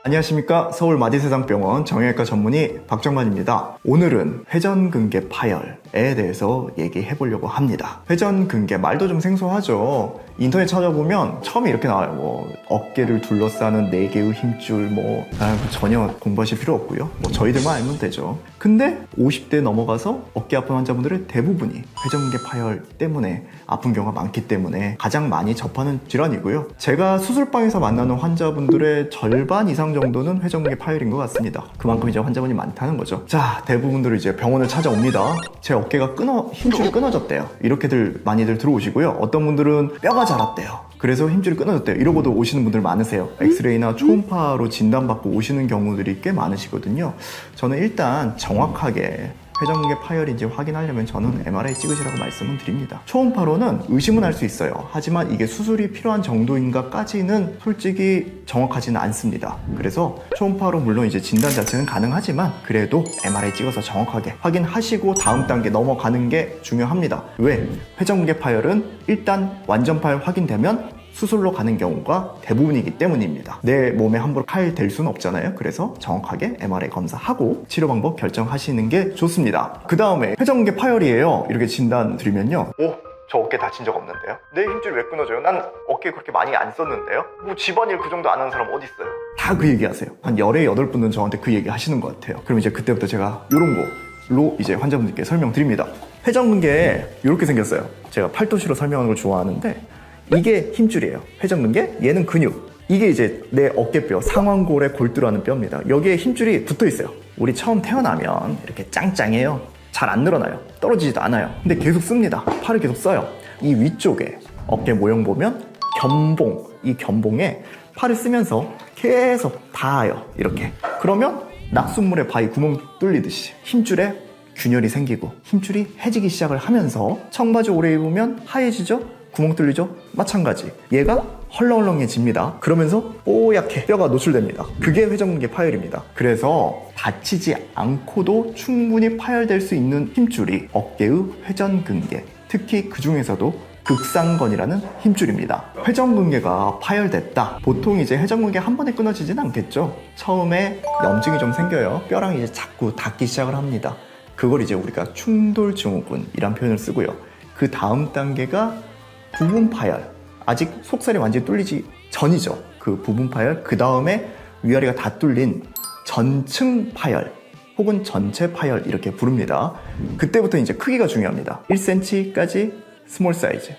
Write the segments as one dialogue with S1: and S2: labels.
S1: 안녕하십니까. 서울 마디세상병원 정형외과 전문의 박정만입니다. 오늘은 회전근개 파열에 대해서 얘기해 보려고 합니다. 회전근개 말도 좀 생소하죠. 인터넷 찾아보면 처음에 이렇게 나와요. 어깨를 둘러싸는 4개의 힘줄 전혀 공부하실 필요 없고요. 저희들만 알면 되죠. 근데 50대 넘어가서 어깨 아픈 환자분들의 대부분이 회전근개 파열 때문에 아픈 경우가 많기 때문에 가장 많이 접하는 질환이고요. 제가 수술방에서 만나는 환자분들의 절반 이상 정도는 회전근개 파열인 것 같습니다. 그만큼 이제 환자분이 많다는 거죠. 자, 대부분들은 이제 병원을 찾아옵니다. 제 어깨가 힘줄이 끊어졌대요. 이렇게들 많이들 들어오시고요. 어떤 분들은 뼈가 자랐대요. 그래서 힘줄이 끊어졌대요. 이러고도 오시는 분들 많으세요. 엑스레이나 초음파로 진단받고 오시는 경우들이 꽤 많으시거든요. 저는 일단 정확하게 회전근개 파열인지 확인하려면 저는 MRI 찍으시라고 말씀을 드립니다. 초음파로는 의심은 할 수 있어요. 하지만 이게 수술이 필요한 정도인가까지는 솔직히 정확하지는 않습니다. 그래서 초음파로 물론 이제 진단 자체는 가능하지만 그래도 MRI 찍어서 정확하게 확인하시고 다음 단계 넘어가는 게 중요합니다. 왜? 회전근개 파열은 일단 완전 파열 확인되면 수술로 가는 경우가 대부분이기 때문입니다. 내 몸에 함부로 칼 댈 수는 없잖아요. 그래서 정확하게 MRI 검사하고 치료 방법 결정하시는 게 좋습니다. 그 다음에 회전근개 파열이에요. 이렇게 진단 드리면요. 저 어깨 다친 적 없는데요? 내 힘줄이 왜 끊어져요? 난 어깨 그렇게 많이 안 썼는데요? 집안일 그 정도 안 하는 사람 어디 있어요? 다 그 얘기 하세요. 한 열에 8분은 저한테 그 얘기 하시는 것 같아요. 그럼 이제 그때부터 제가 이런 걸로 이제 환자분들께 설명드립니다. 회전근개 이렇게 생겼어요. 제가 팔도시로 설명하는 걸 좋아하는데 이게 힘줄이에요. 회전근개, 얘는 근육. 이게 이제 내 어깨뼈, 상완골의 골두라는 뼈입니다. 여기에 힘줄이 붙어 있어요. 우리 처음 태어나면 이렇게 짱짱해요. 잘 안 늘어나요. 떨어지지도 않아요. 근데 계속 씁니다. 팔을 계속 써요. 이 위쪽에 어깨 모형 보면 견봉, 이 견봉에 팔을 쓰면서 계속 닿아요. 이렇게. 그러면 낙숫물에 바위 구멍 뚫리듯이 힘줄에 균열이 생기고 힘줄이 해지기 시작을 하면서 청바지 오래 입으면 하얘지죠? 구멍 뚫리죠? 마찬가지. 얘가 헐렁헐렁해집니다. 그러면서 뽀얗게 뼈가 노출됩니다. 그게 회전근개 파열입니다. 그래서 다치지 않고도 충분히 파열될 수 있는 힘줄이 어깨의 회전근개, 특히 그 중에서도 극상건이라는 힘줄입니다. 회전근개가 파열됐다. 보통 이제 회전근개 한 번에 끊어지진 않겠죠. 처음에 염증이 좀 생겨요. 뼈랑 이제 자꾸 닿기 시작을 합니다. 그걸 이제 우리가 충돌증후군이란 표현을 쓰고요. 그 다음 단계가 부분 파열, 아직 속살이 완전히 뚫리지 전이죠. 그 부분 파열, 그 다음에 위아래가 다 뚫린 전층 파열 혹은 전체 파열 이렇게 부릅니다. 그때부터 이제 크기가 중요합니다. 1cm까지 스몰 사이즈,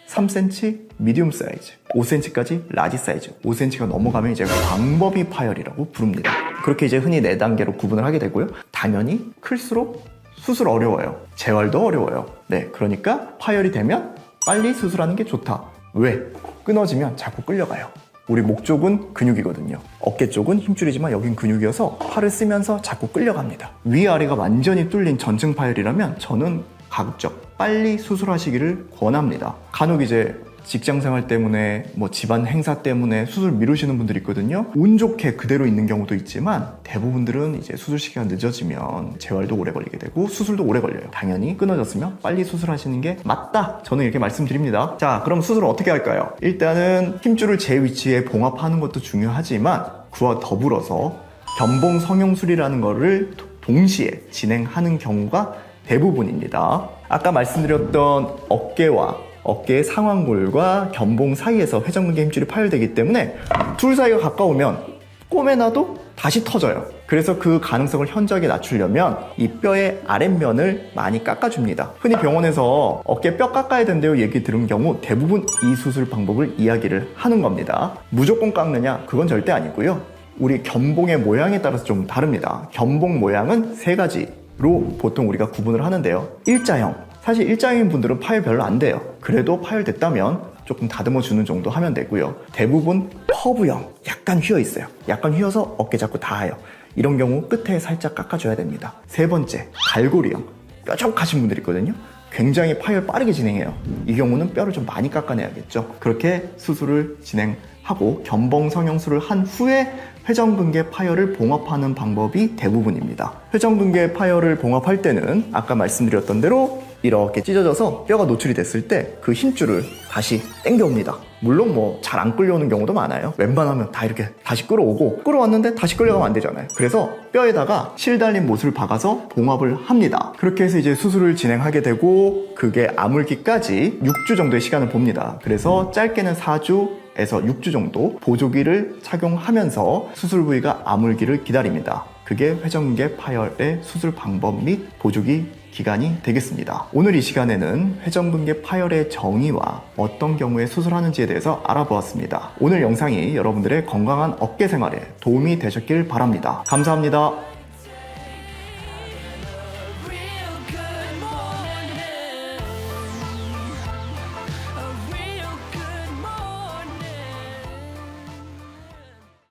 S1: 3cm 미디움 사이즈, 5cm까지 라지 사이즈, 5cm가 넘어가면 이제 광범위 파열이라고 부릅니다. 그렇게 이제 흔히 4단계로 구분을 하게 되고요. 당연히 클수록 수술 어려워요. 재활도 어려워요. 네, 그러니까 파열이 되면 빨리 수술하는 게 좋다. 왜? 끊어지면 자꾸 끌려가요. 우리 목 쪽은 근육이거든요. 어깨 쪽은 힘줄이지만 여긴 근육이어서 팔을 쓰면서 자꾸 끌려갑니다. 위아래가 완전히 뚫린 전층 파열이라면 저는 가급적 빨리 수술하시기를 권합니다. 간혹 이제 직장생활 때문에 집안 행사 때문에 수술 미루시는 분들이 있거든요. 운 좋게 그대로 있는 경우도 있지만 대부분들은 이제 수술 시기가 늦어지면 재활도 오래 걸리게 되고 수술도 오래 걸려요. 당연히 끊어졌으면 빨리 수술하시는 게 맞다. 저는 이렇게 말씀드립니다. 자, 그럼 수술을 어떻게 할까요? 일단은 힘줄을 제 위치에 봉합하는 것도 중요하지만 그와 더불어서 견봉 성형술이라는 거를 동시에 진행하는 경우가 대부분입니다. 아까 말씀드렸던 어깨의 상완골과 견봉 사이에서 회전근개 힘줄이 파열되기 때문에 둘 사이가 가까우면 꼬매놔도 다시 터져요. 그래서 그 가능성을 현저하게 낮추려면 이 뼈의 아랫면을 많이 깎아줍니다. 흔히 병원에서 어깨 뼈 깎아야 된대요 얘기 들은 경우 대부분 이 수술 방법을 이야기를 하는 겁니다. 무조건 깎느냐? 그건 절대 아니고요. 우리 견봉의 모양에 따라서 좀 다릅니다. 견봉 모양은 3가지로 보통 우리가 구분을 하는데요. 일자형. 사실 일자형인 분들은 파열 별로 안 돼요. 그래도 파열됐다면 조금 다듬어 주는 정도 하면 되고요. 대부분 커브형, 약간 휘어 있어요. 약간 휘어서 어깨 잡고 닿아요. 이런 경우 끝에 살짝 깎아줘야 됩니다. 3번째, 갈고리형. 뾰족하신 분들 있거든요. 굉장히 파열 빠르게 진행해요. 이 경우는 뼈를 좀 많이 깎아내야겠죠. 그렇게 수술을 진행하고 견봉 성형술을 한 후에 회전근개 파열을 봉합하는 방법이 대부분입니다. 회전근개 파열을 봉합할 때는 아까 말씀드렸던 대로 이렇게 찢어져서 뼈가 노출이 됐을 때 그 힘줄을 다시 당겨옵니다. 물론 뭐 잘 안 끌려오는 경우도 많아요. 웬만하면 다 이렇게 다시 끌어오고, 끌어왔는데 다시 끌려가면 안 되잖아요. 그래서 뼈에다가 실 달린 못을 박아서 봉합을 합니다. 그렇게 해서 이제 수술을 진행하게 되고, 그게 아물기까지 6주 정도의 시간을 봅니다. 그래서 짧게는 4주에서 6주 정도 보조기를 착용하면서 수술 부위가 아물기를 기다립니다. 그게 회전근개 파열의 수술 방법 및 보조기 기간이 되겠습니다. 오늘 이 시간에는 회전근개 파열의 정의와 어떤 경우에 수술하는지에 대해서 알아보았습니다. 오늘 영상이 여러분들의 건강한 어깨 생활에 도움이 되셨길 바랍니다. 감사합니다.